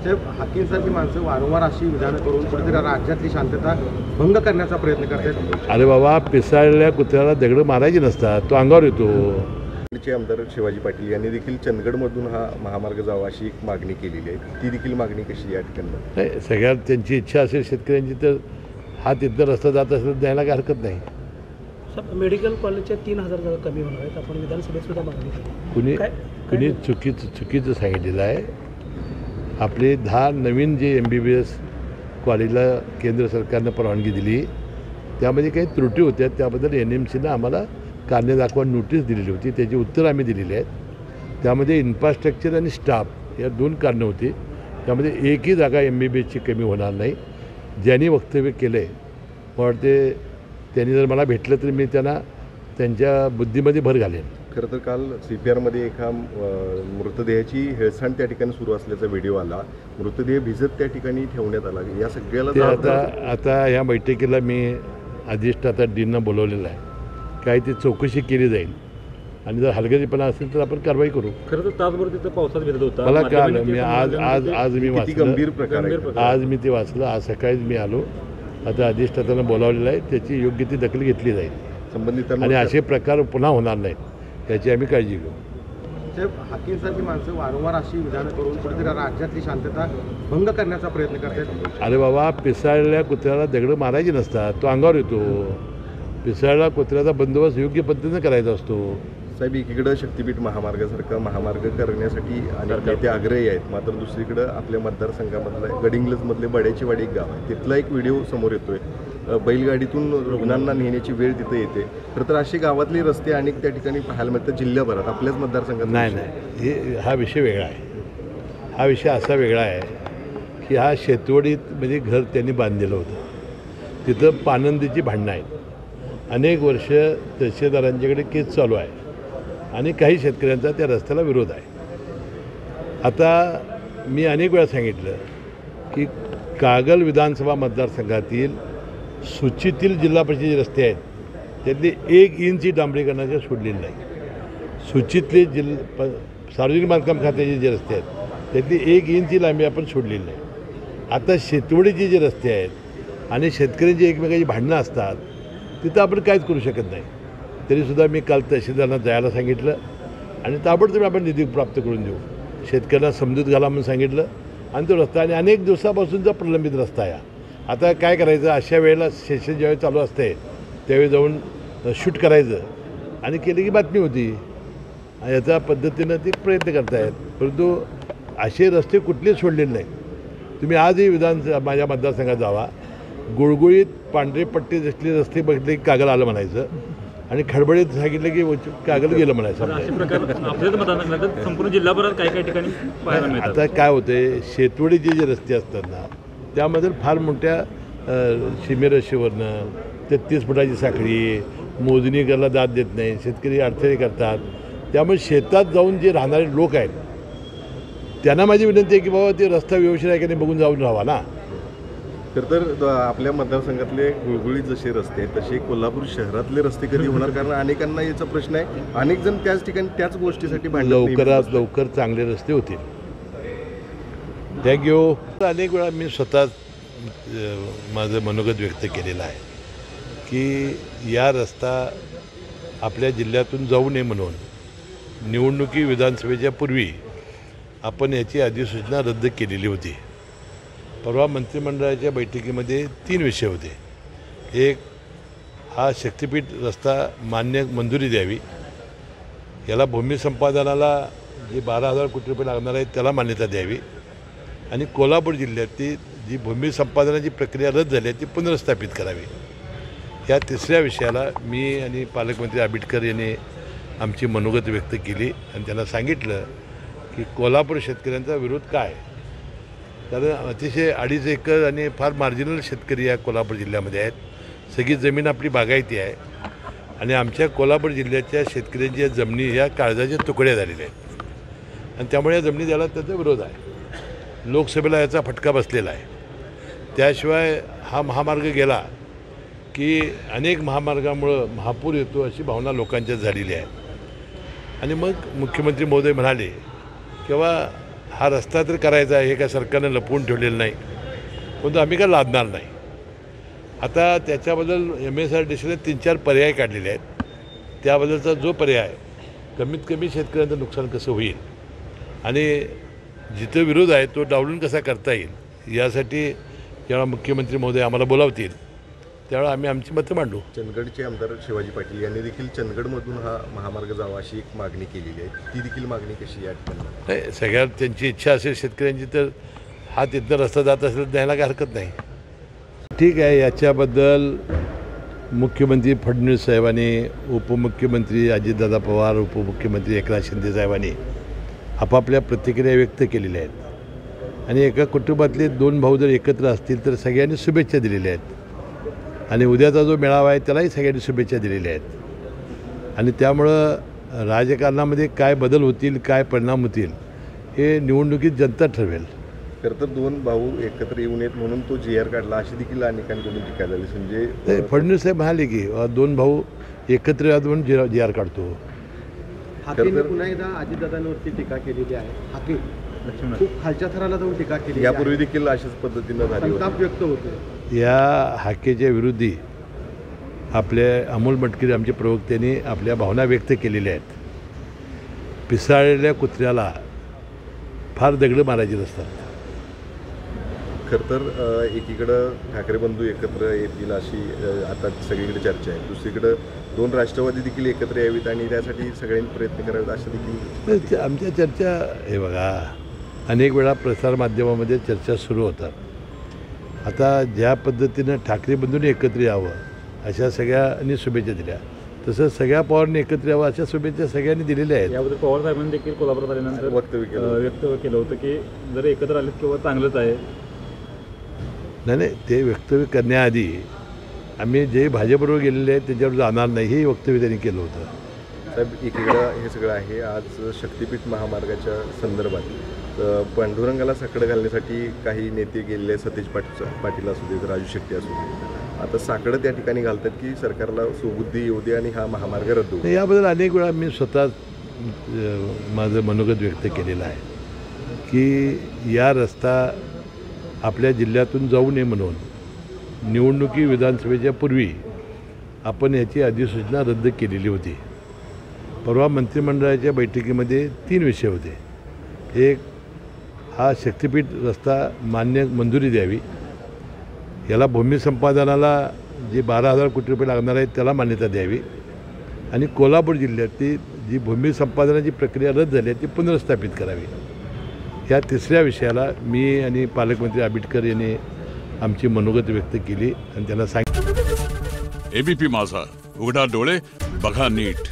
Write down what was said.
हाकींसारखी माणसं वारंवार अशी विधानं करून कुठेतरी राज्यातली शांतता भंग करण्याचा प्रयत्न करतात। अरे बाबा, पिसाळलेल्या कुत्र्याला दगडं मारायची नसतात, तो अंगावर येतो। आमदार शिवाजी पाटील यांनी देखील चंदगडमधून हा महामार्ग जावा अशी एक मागणी केलेली आहे। ती देखील मागणी कशी या ठिकाणी? नाही, सगळ्यात त्यांची इच्छा असेल शेतकऱ्यांची तर हा तिथं रस्ता जात असेल तर द्यायला काही हरकत नाही। मेडिकल कॉलेजच्या 3000 जागा कमी होणार आहेत, आपण विधानसभेत सुद्धा मागणी केली। कुणी चुकीचं सांगितलेलं आहे। आपले 10 नवीन जे MBBS कॉलेजला केंद्र सरकारनं परवानगी दिली, त्यामध्ये काही त्रुटी होत्या, त्याबद्दल NMCनं आम्हाला कारणे दाखवा नोटीस दिलेली होती, त्याची उत्तर आम्ही दिलेली आहेत। त्यामध्ये इन्फ्रास्ट्रक्चर आणि स्टाफ या 2 कारणं होती। त्यामध्ये एकही जागा MBBSची कमी होणार नाही। ज्यांनी वक्तव्य केलं आहे, मला वाटते त्यांनी जर मला भेटलं तर मी त्यांना त्यांच्या बुद्धीमध्ये भर घालेन। खरं तर काल CPRमध्ये एका मृतदेहाची हेळसांड त्या ठिकाणी सुरू असल्याचा व्हिडिओ आला। मृतदेह भिजत त्या ठिकाणी ठेवण्यात आला। या सगळ्याला आता या बैठकीला मी अधिष्ठाता डींना बोलवलेलं आहे। काय ती चौकशी केली जाईल आणि जर हलगर्जीपणा असेल तर आपण कारवाई करू। खरं तर तासभर तिथं पावसात भिजत होता। मला कळलं, मी आज मी वाचलं, गंभीर प्रकार आहे। आज मी ते वाचलं, आज सकाळीच मी आलो। आता अधिष्ठातानं बोलावलेलं आहे, त्याची योग्य ती दखल घेतली जाईल संबंधितांना आणि असे प्रकार पुन्हा होणार नाहीत याची आम्ही काळजी घेऊ। हाकींसारखी माणसं वारंवार अशी विधानं करून कुठेतरी राज्यातली शांतता भंग करण्याचा प्रयत्न करतात। अरे बाबा, पिसाळलेल्या कुत्र्याला दगडं मारायची नसतात, तो अंगावर येतो। पिसाळलेल्या कुत्र्याचा बंदोबस्त योग्य पद्धतीनं करायचा असतो। साहेब, एकीकडं शक्तीपीठ महामार्गासारखा महामार्ग करण्यासाठी अनेक नेते आग्रही आहेत, मात्र दुसरीकडं आपल्या मतदारसंघामधलं गडिंग्लजमधले बड्याचीवाडी एक गाव आहे, तिथला एक व्हिडिओ समोर येतोय। बैलगाडीतून रुग्णांना नेण्याची वेळ तिथे येते। खरं तर अशी गावातले रस्ते अनेक त्या ठिकाणी पाहायला मिळतात जिल्ह्याभरात, आपल्याच मतदारसंघात नाही, हा विषय वेगळा आहे। हा विषय असा वेगळा आहे की हा शेतवडीत म्हणजे घर त्यांनी बांधलेलं होतं, तिथं पानंदीची भांडणं आहेत। अनेक वर्ष तहसीलदारांच्याकडे केस चालू आहे आणि काही शेतकऱ्यांचा त्या रस्त्याला विरोध आहे। आता मी अनेक वेळा सांगितलं की कागल विधानसभा मतदारसंघातील सूचीतील जिल्हा परिषदेचे रस्ते आहेत, त्यातली 1 इंच डांबरीकरणाच्या सोडलेली नाही। सूचीतले सार्वजनिक बांधकाम खात्याचे जे रस्ते आहेत त्यातली 1 इंच लांबी आपण सोडलेली नाही। आता शेतवडीचे जे रस्ते आहेत आणि शेतकऱ्यांची एकमेकांची भांडणं असतात, तिथं आपण काहीच करू शकत नाही। तरीसुद्धा मी काल तहसीलदारांना जायला सांगितलं आणि ताबडतोब आपण निधी प्राप्त करून देऊ, शेतकऱ्यांना समजूत घाला म्हणून सांगितलं। आणि तो रस्ता आणि अनेक दिवसापासूनचा प्रलंबित रस्ता आहे। आता काय करायचं, अशा वेळेला सेशन ज्यावेळी चालू असते त्यावेळी जाऊन शूट करायचं आणि केली की बातमी होती। याच्या पद्धतीनं ते प्रयत्न करतायत, परंतु असे रस्ते कुठलेच सोडलेले नाही। तुम्ही आजही माझ्या मतदारसंघात जावा, गुळगुळीत पांढरे पट्टी असलेले रस्ते बघितले की कागल आलं म्हणायचं आणि खडबडीत सांगितलं की कागल गेलं म्हणायचं। असे प्रकार आपल्याच मतदारसंघात संपूर्ण जिल्हाभरात काही ठिकाणी पाहायला मिळतात। आता काय होते, शेतवडीचे जे रस्ते असतात ना, त्यामध्ये फार मोठ्या सीमेरेषेवरनं 33 फुटाची साखळी, मोजणी करायला दाद देत नाही, शेतकरी अडथळे करतात। त्यामुळे शेतात जाऊन जे राहणारे लोक आहेत त्यांना माझी विनंती आहे की बाबा ते रस्ता व्यवस्थित आहे की नाही बघून जाऊन राहावा ना। खरं तर आपल्या मतदारसंघातले गुळगुळीत जसे रस्ते आहेत तसे कोल्हापूर शहरातले रस्ते कधी होणार? कारण अनेकांना याचा प्रश्न आहे, अनेक जण त्याच ठिकाणी त्याच गोष्टीसाठी लवकरात लवकर चांगले रस्ते होतील। थँक्यू। अनेक वेळा मी स्वतः माझं मनोगत व्यक्त केलेलं आहे की या रस्ता आपल्या जिल्ह्यातून जाऊ नये म्हणून निवडणुकी विधानसभेच्या पूर्वी आपण याची अधिसूचना रद्द केलेली होती। परवा मंत्रिमंडळाच्या बैठकीमध्ये 3 विषय होते। एक, हा शक्तीपीठ रस्ता मंजुरी द्यावी, याला भूमी संपादनाला जे 12,000 कोटी रुपये लागणार आहेत त्याला मान्यता द्यावी आणि कोल्हापूर जिल्ह्यातली जी भूमी संपादनाची प्रक्रिया रद्द झाली आहे ती पुनर्स्थापित करावी। या 3ऱ्या विषयाला मी आणि पालकमंत्री आबिटकर यांनी आमची मनोगत व्यक्त केली आणि त्यांना सांगितलं की कोल्हापूर शेतकऱ्यांचा विरोध काय, कारण अतिशय 2.5 एकर आणि फार मार्जिनल शेतकरी या कोल्हापूर जिल्ह्यामध्ये आहेत। सगळी जमीन आपली बागायती आहे आणि आमच्या कोल्हापूर जिल्ह्याच्या शेतकऱ्यांच्या जमिनी ह्या काळजाच्या तुकड्या झालेल्या आहेत आणि त्यामुळे या जमिनी द्यायला त्याचा विरोध आहे। लोकसभेला याचा फटका बसलेला आहे। त्याशिवाय हा महामार्ग गेला की अनेक महामार्गामुळं महापूर येतो अशी भावना लोकांच्या झालेली आहे। आणि मग मुख्यमंत्री महोदय म्हणाले किंवा हा रस्ता तर करायचा आहे, हे काय सरकारनं लपवून ठेवलेलं नाही, परंतु आम्ही काय लादणार नाही. आता त्याच्याबद्दल MSRDCने 3-4 पर्याय काढलेले आहेत. त्याबद्दलचा जो पर्याय कमीत कमी शेतकऱ्यांचं नुकसान कसं होईल आणि जिथं विरोध आहे तो डावलून कसा करता येईल यासाठी जेव्हा मुख्यमंत्री महोदय आम्हाला बोलावतील त्यावेळेला आम्ही आमची मतं मांडू. चंदगडचे आमदार शिवाजी पाटील यांनी देखील चंदगडमधून हा महामार्ग जावा अशी एक मागणी केलेली आहे. ती देखील मागणी कशी या ठिकाणी? नाही, सगळ्यात त्यांची इच्छा असेल शेतकऱ्यांची तर हा तिथनं रस्ता जात असेल तर द्यायला काय हरकत नाही. ठीक आहे, याच्याबद्दल मुख्यमंत्री फडणवीस साहेबांनी, उपमुख्यमंत्री अजितदादा पवार, उपमुख्यमंत्री एकनाथ शिंदे साहेबांनी आपापल्या प्रतिक्रिया व्यक्त केलेल्या आहेत आणि एका कुटुंबातले 2 भाऊ जर एकत्र असतील तर सगळ्यांनी शुभेच्छा दिलेल्या आहेत आणि उद्याचा जो मेळावा आहे त्यालाही सगळ्यांनी शुभेच्छा दिलेल्या आहेत आणि त्यामुळं राजकारणामध्ये काय बदल होतील, काय परिणाम होतील हे निवडणुकीत जनता ठरवेल. खरं तर 2 भाऊ एकत्र येऊ नयेत म्हणून तो GR काढला अशी देखील अनेकांकडून टीका झाली. म्हणजे फडणवीस साहेब म्हणाले की 2 भाऊ एकत्र यात म्हणून GR काढतो. हाकेने पुन्हा एकदा अजितदादांवरती टीका केलेली आहे. हाके खूप खालच्या थराला जाऊन टीका केली. यापूर्वी देखील अशाच पद्धतीनं झाली होती. संताप व्यक्त होते. या हाकेच्या विरोधी आपले अमोल मटकरी आमचे प्रवक्त्यांनी आपल्या भावना व्यक्त केलेल्या आहेत. पिसाळलेल्या कुत्र्याला फार दगडं मारायची नसतात. खरं तर एकीकडं ठाकरे बंधू एकत्र येतील अशी आता सगळीकडे चर्चा आहे. दुसरीकडं 2 राष्ट्रवादी देखील एकत्र यावीत आणि त्यासाठी सगळ्यांनी प्रयत्न करावेत असं देखील आमच्या चर्चा हे बघा अनेक वेळा प्रसारमाध्यमामध्ये चर्चा सुरू होतात. आता ज्या पद्धतीनं ठाकरे बंधूंनी एकत्र यावं अशा सगळ्यांनी शुभेच्छा दिल्या, तसं सगळ्या पवारांनी एकत्र यावं अशा शुभेच्छा सगळ्यांनी दिलेल्या आहेत. याबद्दल पवार साहेबांनी देखील कोल्हापुरात आल्यानंतर व्यक्त केलं होतं की जर एकत्र आलेत किंवा चांगलंच आहे. नाही, ते वक्तव्य करण्याआधी आम्ही जे भाजपबरोबर गेलेले आहेत त्याच्यावर जाणार नाही हे वक्तव्य त्यांनी केलं होतं. साहेब, एकीकडं हे सगळं आहे. आज शक्तिपीठ महामार्गाच्या संदर्भात पांडुरंगाला साकडं घालण्यासाठी काही नेते गेलेले, सतेज पाटील असू देत, राजू शेट्टी असू देत, आता साकडं त्या ठिकाणी घालतात की सरकारला सुबुद्धी येऊ दे आणि हा महामार्ग रद्द होतो. याबद्दल अनेक वेळा मी स्वतः माझं मनोगत व्यक्त केलेलं आहे की या रस्ता आपल्या जिल्ह्यातून जाऊ नये म्हणून निवडणुकी विधानसभेच्या पूर्वी आपण याची अधिसूचना रद्द केलेली होती. परवा मंत्रिमंडळाच्या बैठकीमध्ये 3 विषय होते. एक, हा शक्तिपीठ रस्ता मंजुरी द्यावी, याला भूमी संपादनाला जे 12,000 कोटी रुपये लागणार आहेत त्याला मान्यता द्यावी आणि कोल्हापूर जिल्ह्यातली जी भूमी संपादनाची प्रक्रिया रद्द झाली आहे ती पुनर्स्थापित करावी. या 3ऱ्या विषयाला मी आणि पालकमंत्री आबिटकर यांनी आमची मनोगत व्यक्त केली आणि त्यांना सांगितलं. ABP माझा, उघडा डोळे बघा नीट.